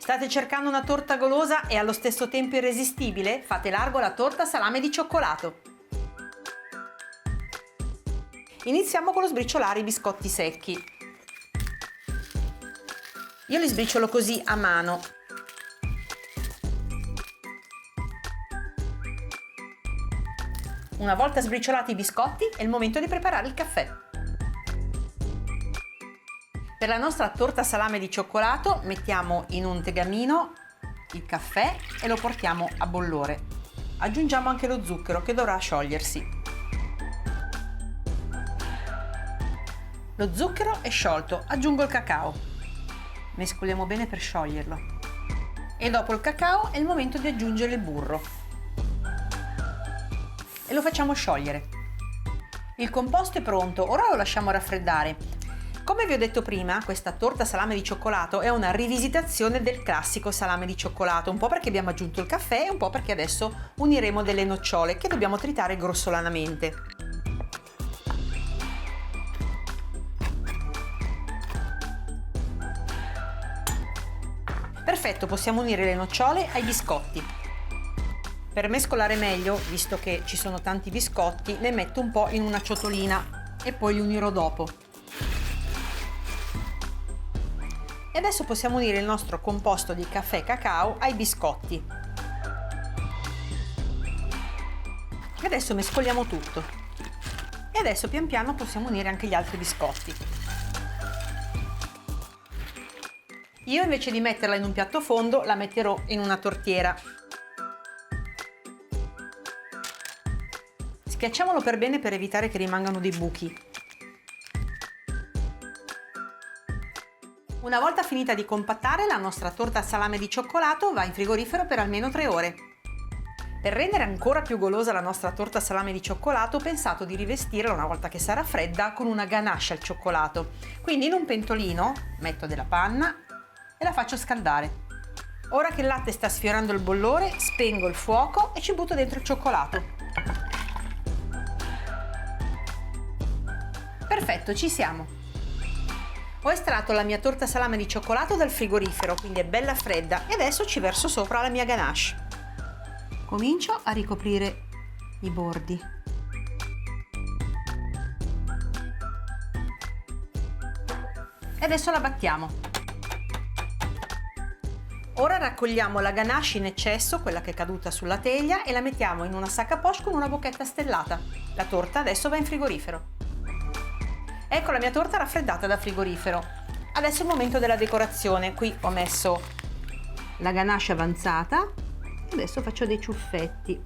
State cercando una torta golosa e allo stesso tempo irresistibile? Fate largo alla torta salame di cioccolato. Iniziamo con lo sbriciolare i biscotti secchi. Io li sbriciolo così a mano. Una volta sbriciolati i biscotti è il momento di preparare il caffè. Per la nostra torta salame di cioccolato mettiamo in un tegamino il caffè e lo portiamo a bollore. Aggiungiamo anche lo zucchero che dovrà sciogliersi. Lo zucchero è sciolto, aggiungo il cacao. Mescoliamo bene per scioglierlo. E dopo il cacao è il momento di aggiungere il burro. E lo facciamo sciogliere. Il composto è pronto, ora lo lasciamo raffreddare. Come vi ho detto prima, questa torta salame di cioccolato è una rivisitazione del classico salame di cioccolato, un po' perché abbiamo aggiunto il caffè e un po' perché adesso uniremo delle nocciole che dobbiamo tritare grossolanamente. Perfetto, possiamo unire le nocciole ai biscotti. Per mescolare meglio, visto che ci sono tanti biscotti, ne metto un po' in una ciotolina e poi li unirò dopo. E adesso possiamo unire il nostro composto di caffè e cacao ai biscotti. E adesso mescoliamo tutto. E adesso pian piano possiamo unire anche gli altri biscotti. Io invece di metterla in un piatto fondo la metterò in una tortiera. Schiacciamolo per bene per evitare che rimangano dei buchi. Una volta finita di compattare, la nostra torta salame di cioccolato va in frigorifero per almeno 3 ore. Per rendere ancora più golosa la nostra torta salame di cioccolato ho pensato di rivestirla una volta che sarà fredda con una ganache al cioccolato. Quindi in un pentolino metto della panna e la faccio scaldare. Ora che il latte sta sfiorando il bollore, spengo il fuoco e ci butto dentro il cioccolato. Perfetto, ci siamo! Ho estratto la mia torta salame di cioccolato dal frigorifero, quindi è bella fredda, e adesso ci verso sopra la mia ganache. Comincio a ricoprire i bordi. E adesso la battiamo. Ora raccogliamo la ganache in eccesso, quella che è caduta sulla teglia, e la mettiamo in una sac à poche con una bocchetta stellata. La torta adesso va in frigorifero. Ecco la mia torta raffreddata dal frigorifero. Adesso è il momento della decorazione. Qui ho messo la ganache avanzata e adesso faccio dei ciuffetti.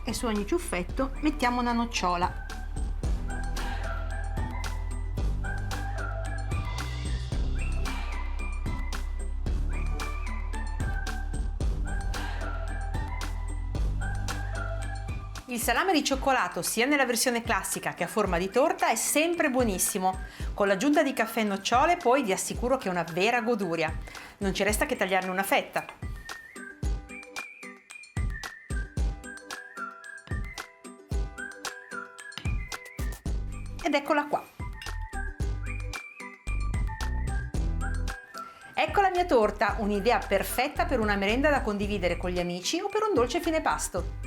E su ogni ciuffetto mettiamo una nocciola. Il salame di cioccolato, sia nella versione classica che a forma di torta, è sempre buonissimo. Con l'aggiunta di caffè e nocciole poi vi assicuro che è una vera goduria. Non ci resta che tagliarne una fetta. Ed eccola qua. Ecco la mia torta, un'idea perfetta per una merenda da condividere con gli amici o per un dolce fine pasto.